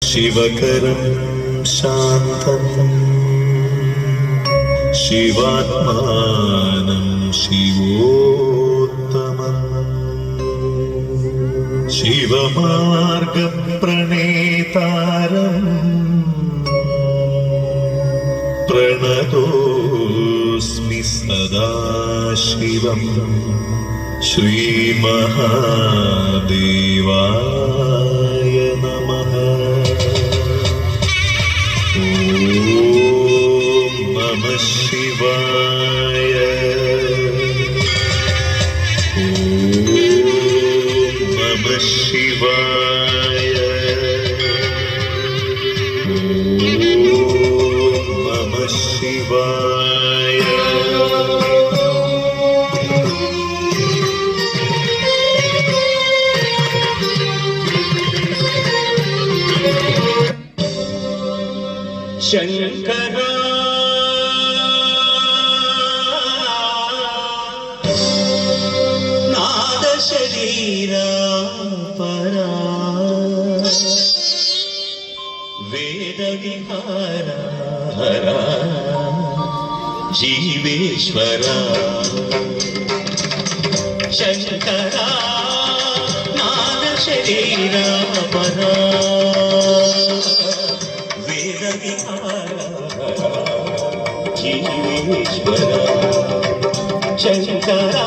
शिवकरं शान्तं शिवात्मानं शिवोत्तमम् शिवमार्गप्रणेतारम् प्रणतोऽस्मि सदा शिवम् श्रीमहादेवाय नमः। ॐ नमः शिवाय। ॐ नमः शिवाय। ॐ नमः शिवाय। शंकरा नाद शरीरा परा वेद विहारा हरा जीवेश्वरा शंकरा नाद शरीरा परा जीवेश्वरा शंकरा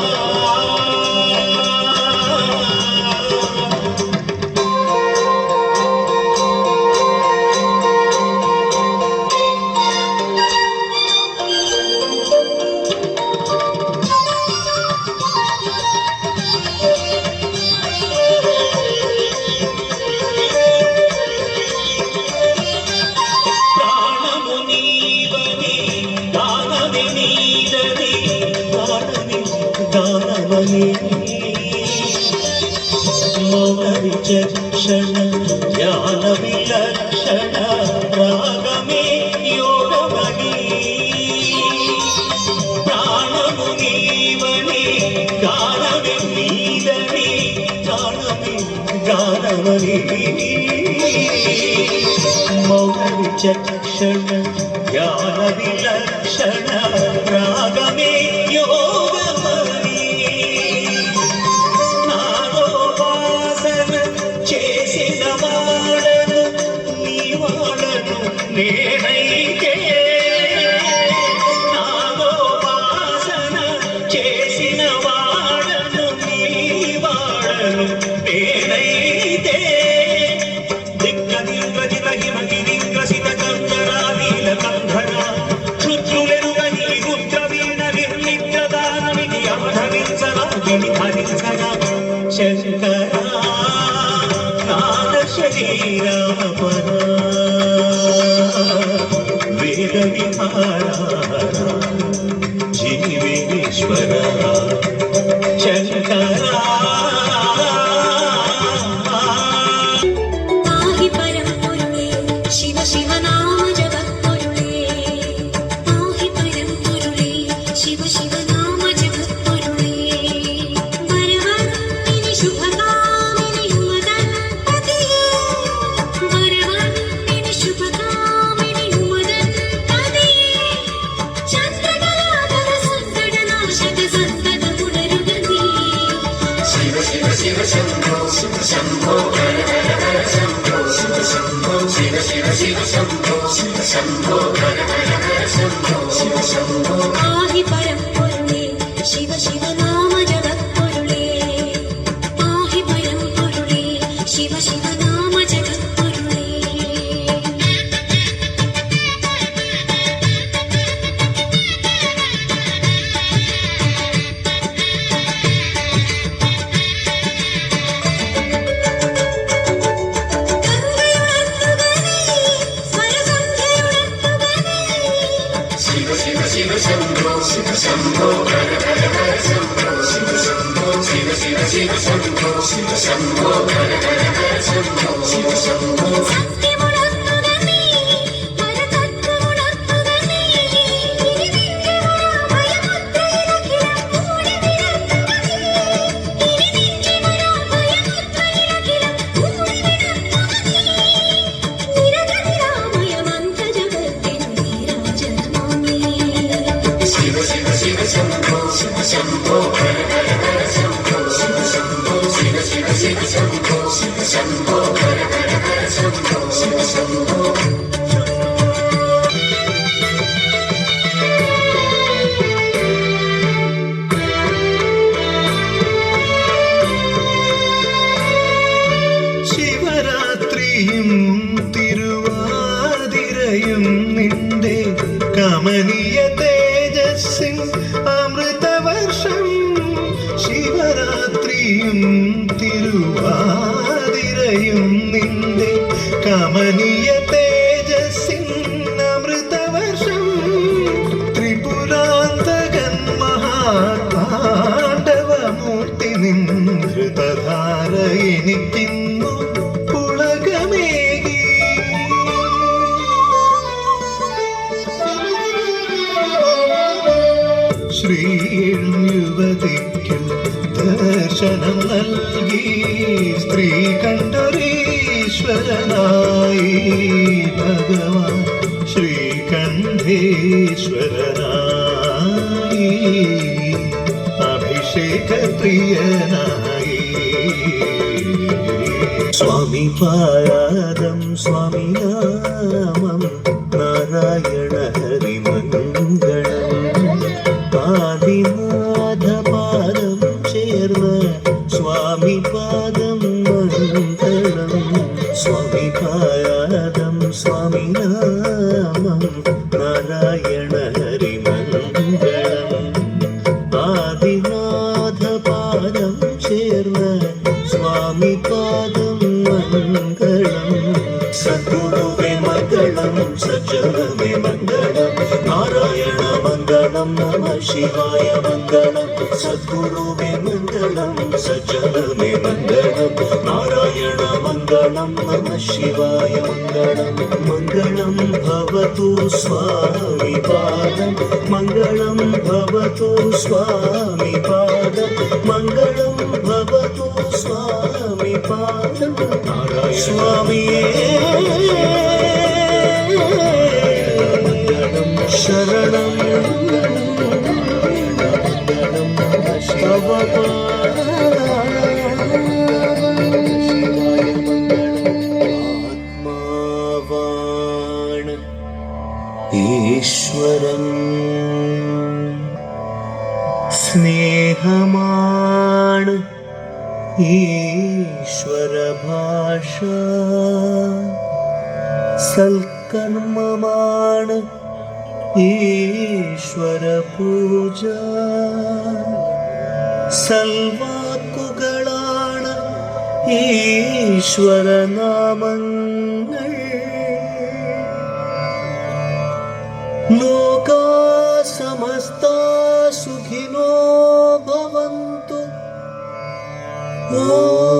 विचक्षण ज्ञान विलक्षण रागमे योगमणि प्राणमुनीवने गानविनीदने गानमे गानवने मौन विचक्षण ज्ञान विलक्षण रागमे योगमणि నేనైతే నాగోపాసన చేసిన వాడను నీ వాడను నేనైతే దిగ్గదిగ్గజిత హిమగిరింగ్రసిత కంధరాలీల కంధర క్షుద్రులెరుగని రుద్రవీణ నిర్లిప్తదానమికి అవధరించరా గిరిధరించరా శంకరా నాద శరీరా పరా वेद विहारा जीवेश्वरा शंकरा पाहि परम पुरुषे शिव शिव नाम जगत पुरुषे पाहि परम पुरुषे शिव शिव नाम जगत पुरुषे वरवन्दिनि शुभकामिनि मदन्पतिये वरवन्दिनि शुभकामिनि शिव शंभो शिव शंभो हर हर हर शंभो शिव शंभो शिव शिव शिव शंभो शिव शंभो हर हर हर शंभो शिव शंभो पाहि परम पुरुषे शिव शिव नाम जगत पुरुषे पाहि परम पुरुषे शिव शिव नाम जगत पुरुषे शिव शंभो शिव शंभो हर हर हर शंभो शिव शंभो शिव शिव शिव शंभो शिव शंभो हर हर हर शंभो शिव शंभो ശംഭോ ശിവരാത്രിയും തിരുവാതിരയും നിന്റെ കമനീയ തേജസ്സിൻ അമൃതവർഷം. ശിവരാത്രിയും തിരുവാതിരയും നിന്റെ കമനീയ തേജസ്സിൻ അമൃതവർഷം. ത്രിപുരാന്തകൻ മഹാതാണ്ഡവമൂർത്തി നിൻ ഹൃതധാര എനിക്കിന്നു പുളകമേകി. ശ്രീയും യുവതിക്കു ദർശനം നൽകി സ്ത്രീ കണ്ഠരീശ്വരനായി ഭഗവാൻ ശ്രീകണ്ഠേശ്വരനായി അഭിഷേക പ്രിയനായി. സ്വാമി പാദം സ്വാമി നാമം നാരായണ ഹരിമംഗളം. ആദിനാഥപാദം ചേർന്ന സ്വാമി പാദം മംഗളം. സ്വാമി പാദം സ്വാമി നാമം നാരായണ ഹരിമംഗളം. ആദിനാഥപാദം ചേർന്ന സ്വാമി പാദം മംഗളം. സദ്ഗുരുവേ മംഗളം സജ്ജനമേ മംഗളം. നാരായണ മംഗളം നമ ശിവായ മംഗളം. സദ്ഗുരുവേ മംഗളം സജ്ജനമേ മംഗളം. നാരായണ മംഗളം നമ ശിവായ മംഗളം. മംഗളം ഭവതു സ്വാമി പാദം. മംഗളം ഭവതു സ്വാമി പാദം. മംഗളം ഭവതു സ്വാമി പാദം. നാരായണ സ്വാമിയേ ശരണം ആത്മാവാണ് ഈശ്വരൻ. സ്നേഹമാണ് ഈശ്വര ഭാഷ. സൽക്കർമ്മമാണ് ഈശ്വര പൂജ. സൽവാക്കുകളാണ് ഈശ്വര നാമങ്ങൾ. ലോകാ സമസ്താ സുഖിനോ ഭവന്തു. ഓം